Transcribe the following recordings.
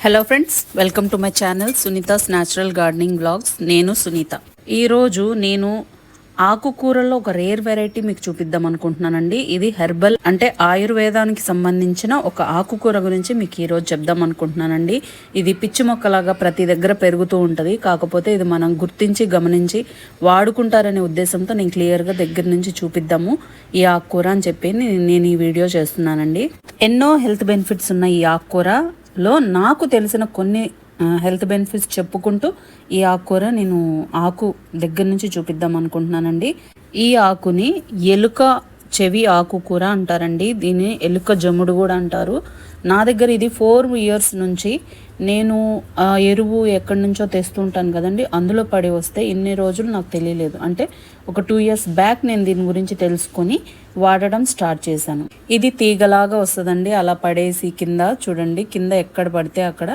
Hello friends, welcome to my channel Sunitha's natural gardening blogs. నేను సునీత. ఈరోజు నేను ఆకుకూరల్లో ఒక రేర్ వెరైటీ మీకు చూపిద్దాం అనుకుంటున్నానండి. ఇది హెర్బల్ అంటే ఆయుర్వేదానికి సంబంధించిన ఒక ఆకుకూర గురించి మీకు ఈరోజు చెప్దాం అనుకుంటున్నానండి. ఇది పిచ్చి మొక్కలాగా ప్రతి దగ్గర పెరుగుతూ ఉంటుంది. కాకపోతే ఇది మనం గుర్తించి గమనించి వాడుకుంటారనే ఉద్దేశంతో నేను క్లియర్గా దగ్గర నుంచి చూపిద్దాము ఈ ఆకుకూర అని చెప్పి నేను ఈ వీడియో చేస్తున్నానండి. ఎన్నో హెల్త్ బెనిఫిట్స్ ఉన్న ఈ ఆకుకూరలో నాకు తెలిసిన కొన్ని హెల్త్ బెనిఫిట్స్ చెప్పుకుంటూ ఈ ఆకుకూర నేను ఆకు దగ్గర నుంచి చూపిద్దాం అనుకుంటున్నానండి. ఈ ఆకుని ఎలుక చెవి ఆకుకూర అంటారండి. దీన్ని ఎలుక జమ్ముడు కూడా అంటారు. నా దగ్గర ఇది 4 years నుంచి నేను ఎరువు ఎక్కడి నుంచో తెస్తుంటాను కదండి, అందులో పడి వస్తే ఇన్ని రోజులు నాకు తెలియలేదు. అంటే ఒక 2 years బ్యాక్ నేను దీని గురించి తెలుసుకొని వాడడం స్టార్ట్ చేశాను. ఇది తీగలాగా వస్తుందండి. అలా పడేసి కింద చూడండి, కింద ఎక్కడ పడితే అక్కడ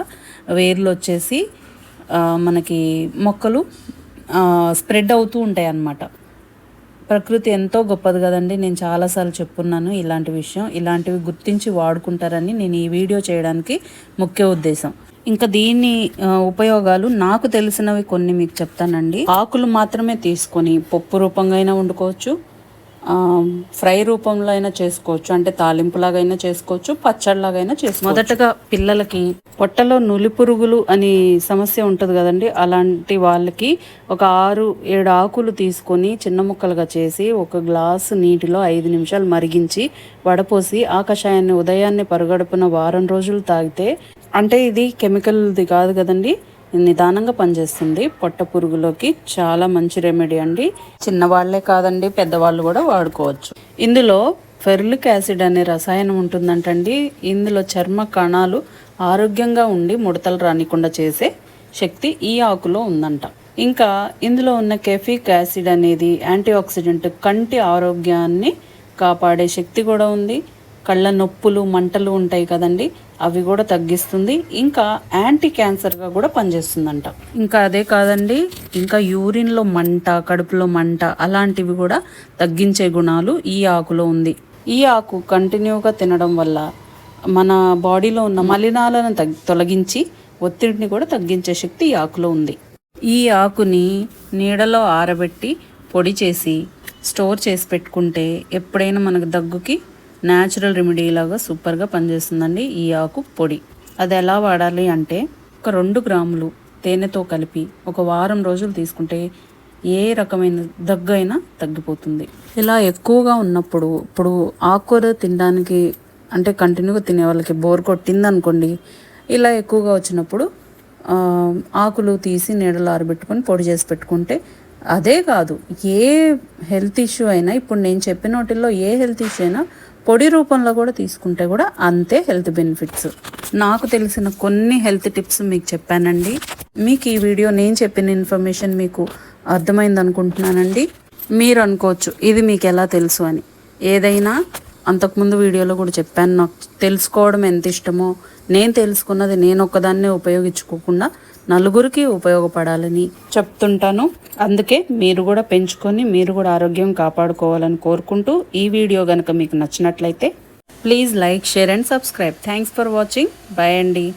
వేర్లు వచ్చేసి మనకి మొక్కలు స్ప్రెడ్ అవుతూ ఉంటాయి అన్నమాట. ప్రకృతి ఎంతో గొప్పది కదండి. నేను చాలాసార్లు చెప్పున్నాను ఇలాంటి విషయం. ఇలాంటివి గుర్తించి వాడుకుంటారని నేను ఈ వీడియో చేయడానికి ముఖ్య ఉద్దేశం. ఇంకా దీని ఉపయోగాలు నాకు తెలిసినవి కొన్ని మీకు చెప్తానండి. ఆకులు మాత్రమే తీసుకొని పప్పు రూపంగా అయినా వండుకోవచ్చు, ఫ్రై రూపంలో అయినా చేసుకోవచ్చు, అంటే తాలింపులాగా అయినా చేసుకోవచ్చు, పచ్చడిలాగైనా చేసుకోవచ్చు. మొదటగా పిల్లలకి పొట్టలో నులి పురుగులు అని సమస్య ఉంటుంది కదండి, అలాంటి వాళ్ళకి ఒక 6-7 ఆకులు తీసుకొని చిన్న ముక్కలుగా చేసి ఒక గ్లాసు నీటిలో 5 నిమిషాలు మరిగించి వడపోసి ఆ కషాయాన్ని ఉదయాన్నే పరుగడుపున వారం రోజులు తాగితే, అంటే ఇది కెమికల్ది కాదు కదండి, నిదానంగా పనిచేస్తుంది. పొట్ట పురుగులోకి చాలా మంచి రెమెడీ అండి. చిన్నవాళ్లే కాదండి, పెద్దవాళ్ళు కూడా వాడుకోవచ్చు. ఇందులో ఫెరులిక్ యాసిడ్ అనే రసాయనం ఉంటుందంటండి. ఇందులో చర్మ కణాలు ఆరోగ్యంగా ఉండి ముడతలు రానికుండా చేసే శక్తి ఈ ఆకులో ఉందంట. ఇంకా ఇందులో ఉన్న కెఫిక్ యాసిడ్ అనేది యాంటీ ఆక్సిడెంట్, కంటి ఆరోగ్యాన్ని కాపాడే శక్తి కూడా ఉంది. కళ్ళ నొప్పులు మంటలు ఉంటాయి కదండి, అవి కూడా తగ్గిస్తుంది. ఇంకా యాంటీ క్యాన్సర్గా కూడా పనిచేస్తుందంట. ఇంకా అదే కాదండి, ఇంకా యూరిన్లో మంట, కడుపులో మంట అలాంటివి కూడా తగ్గించే గుణాలు ఈ ఆకులో ఉంది. ఈ ఆకు కంటిన్యూగా తినడం వల్ల మన బాడీలో ఉన్న మలినాలను తొలగించి ఒత్తిడిని కూడా తగ్గించే శక్తి ఈ ఆకులో ఉంది. ఈ ఆకుని నీడలో ఆరబెట్టి పొడి చేసి స్టోర్ చేసి పెట్టుకుంటే ఎప్పుడైనా మనకు దగ్గుకి న్యాచురల్ రెమెడీ లాగా సూపర్గా పనిచేస్తుందండి ఈ ఆకు పొడి. అది ఎలా వాడాలి అంటే, ఒక 2 గ్రాములు తేనెతో కలిపి ఒక వారం రోజులు తీసుకుంటే ఏ రకమైన దగ్గు అయినా తగ్గిపోతుంది. ఇలా ఎక్కువగా ఉన్నప్పుడు, ఇప్పుడు ఆకుకూర తినడానికి అంటే కంటిన్యూగా తినే వాళ్ళకి బోర్ కొట్టింది అనుకోండి, ఇలా ఎక్కువగా వచ్చినప్పుడు ఆకులు తీసి నీడలో ఆరబెట్టుకొని పొడి చేసి పెట్టుకుంటే, అదే కాదు ఏ హెల్త్ ఇష్యూ అయినా, ఇప్పుడు నేను చెప్పిన వాటిల్లో ఏ హెల్త్ ఇష్యూ అయినా పొడి రూపంలో కూడా తీసుకుంటే కూడా అంతే హెల్త్ బెనిఫిట్స్. నాకు తెలిసిన కొన్ని హెల్త్ టిప్స్ మీకు చెప్పానండి. మీకు ఈ వీడియో నేను చెప్పిన ఇన్ఫర్మేషన్ మీకు అర్థమైంది అనుకుంటున్నానండి. మీరు అనుకోవచ్చు ఇది మీకు ఎలా తెలుసు అని. ఏదైనా అంతకుముందు వీడియోలో కూడా చెప్పాను, నాకు తెలుసుకోవడం ఎంత ఇష్టమో, నేను తెలుసుకున్నది నేను ఒక్కదాన్నే ఉపయోగించుకోకుండా నలుగురికి ఉపయోగపడాలని చెప్తుంటాను. అందుకే మీరు కూడా పెంచుకొని మీరు కూడా ఆరోగ్యం కాపాడుకోవాలని కోరుకుంటూ, ఈ వీడియో కనుక మీకు నచ్చినట్లయితే please like, share and subscribe. Thanks for watching. Bye అండి.